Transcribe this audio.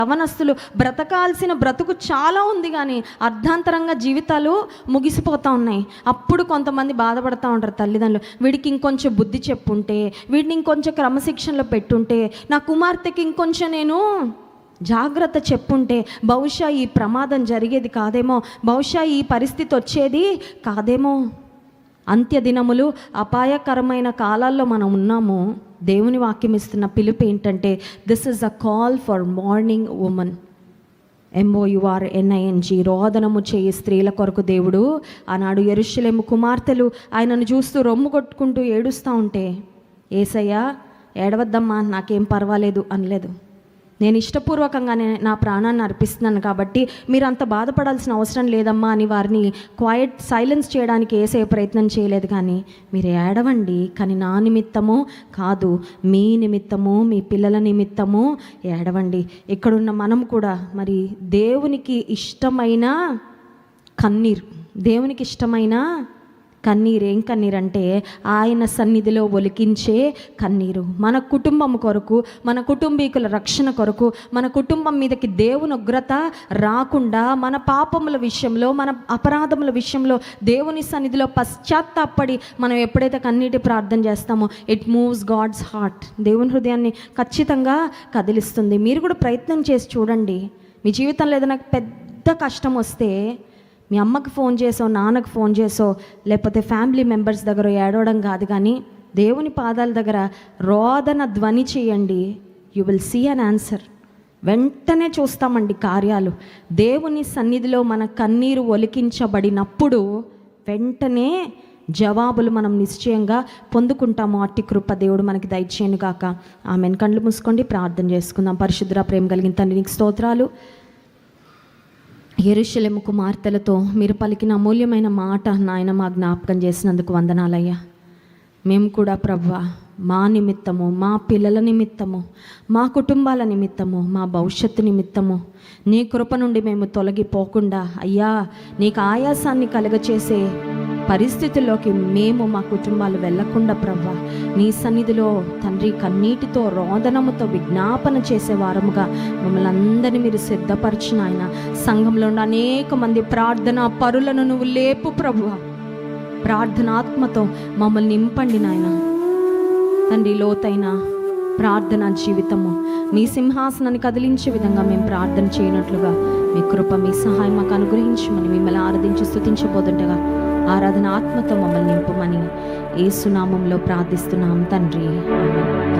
యవనస్తులు బ్రతకాల్సిన బ్రతుకు చాలా ఉంది, కానీ అర్ధాంతరంగా జీవితాలు ముగిసిపోతూ ఉన్నాయి. అప్పుడు కొంతమంది బాధపడుతూ ఉంటారు తల్లిదండ్రులు, వీడికి ఇంకొంచెం బుద్ధి చెప్పుంటే, వీడిని ఇంకొంచెం క్రమశిక్షణలో పెట్టుంటే, నా కుమార్తెకి ఇంకొంచెం నేను జాగ్రత్త చెప్పుంటే బహుశా ఈ ప్రమాదం జరిగేది కాదేమో, బహుశా ఈ పరిస్థితి వచ్చేది కాదేమో. అంత్య దినములు, అపాయకరమైన కాలాల్లో మనం ఉన్నాము. దేవుని వాక్యం ఇస్తున్న పిలుపు ఏంటంటే, this is a call for morning women. MOURNING, రోదనము చేయి స్త్రీల కొరకు దేవుడు ఆనాడు యెరూషలేము కుమార్తెలు ఆయనను చూస్తూ రొమ్ము కొట్టుకుంటూ ఏడుస్తూ ఉంటే, యేసయ్య ఏడవద్దమ్మా, నాకేం పర్వాలేదు అనలేదు. నేను ఇష్టపూర్వకంగానే నా ప్రాణాన్ని అర్పిస్తున్నాను కాబట్టి మీరు అంత బాధపడాల్సిన అవసరం లేదమ్మా అని వారిని సైలెన్స్ చేయడానికి యేసయ్య ప్రయత్నం చేయలేదు. కానీ మీరు ఏడవండి, కానీ నా నిమిత్తము కాదు, మీ నిమిత్తము, మీ పిల్లల నిమిత్తము ఏడవండి. ఇక్కడున్న మనం కూడా మరి దేవునికి ఇష్టమైన కన్నీరు, దేవునికి ఇష్టమైన కన్నీరు ఏం కన్నీరు అంటే ఆయన సన్నిధిలో ఒలికించే కన్నీరు. మన కుటుంబం కొరకు, మన కుటుంబీకుల రక్షణ కొరకు, మన కుటుంబం మీదకి దేవుని ఉగ్రత రాకుండా, మన పాపముల విషయంలో, మన అపరాధముల విషయంలో దేవుని సన్నిధిలో పశ్చాత్తాపడి మనం ఎప్పుడైతే కన్నీటి ప్రార్థన చేస్తామో, ఇట్ మూవ్స్ గాడ్స్ హార్ట్. దేవుని హృదయాన్ని ఖచ్చితంగా కదిలిస్తుంది. మీరు కూడా ప్రయత్నం చేసి చూడండి. మీ జీవితంలో ఏదైనా పెద్ద కష్టం వస్తే మీ అమ్మకి ఫోన్ చేసో, నాన్నకు ఫోన్ చేసో, లేకపోతే ఫ్యామిలీ మెంబర్స్ దగ్గర ఏడవడం కాదు, కానీ దేవుని పాదాల దగ్గర రోదన ధ్వని చేయండి. You will see an answer. వెంటనే చూస్తామండి కార్యాలు. దేవుని సన్నిధిలో మన కన్నీరు ఒలికించబడినప్పుడు వెంటనే జవాబులు మనం నిశ్చయంగా పొందుకుంటాము. అట్టి కృప దేవుడు మనకి దయచేయను గాక. ఆమెన్. కళ్ళు మూసుకోండి, ప్రార్థన చేసుకుందాం. పరిశుద్ధ ప్రేమ కలిగిన తండ్రి, నీకు స్తోత్రాలు. యెరూషలేము కుమార్తెలతో మీరు పలికిన అమూల్యమైన మాట నాయన మా జ్ఞాపకం చేసినందుకు వందనాలయ్యా. మేము కూడా ప్రభువా, మా నిమిత్తము, మా పిల్లల నిమిత్తము, మా కుటుంబాల నిమిత్తము, మా భవిష్యత్తు నిమిత్తము నీ కృప నుండి మేము తొలగిపోకుండా అయ్యా, నీకు ఆయాసాన్ని కలుగచేసే పరిస్థితుల్లోకి మేము, మా కుటుంబాలు వెళ్లకుండా ప్రభువా, నీ సన్నిధిలో తండ్రి కన్నీటితో, రోదనముతో విజ్ఞాపన చేసే వారముగా మమ్మల్ని అందరినీ మీరు సిద్ధపరిచిన ఆయన. సంఘంలో ఉన్న అనేక మంది ప్రార్థన పరులను నువ్వు లేపు ప్రభువా. ప్రార్థనాత్మతో మమ్మల్ని నింపండి నాయన తండ్రి. లోతైన ప్రార్థన జీవితము మీ సింహాసనాన్ని కదిలించే విధంగా మేము ప్రార్థన చేయనట్లుగా మీ కృప, మీ సహాయం మాకు అనుగ్రహించమని మిమ్మల్ని ఆరాధించి స్తుతించబోతుండగా ఆరాధన ఆత్మతో మమ్మల్ని నింపమని యేసు నామములో ప్రార్థిస్తున్నాం తండ్రి. ఆమేన్.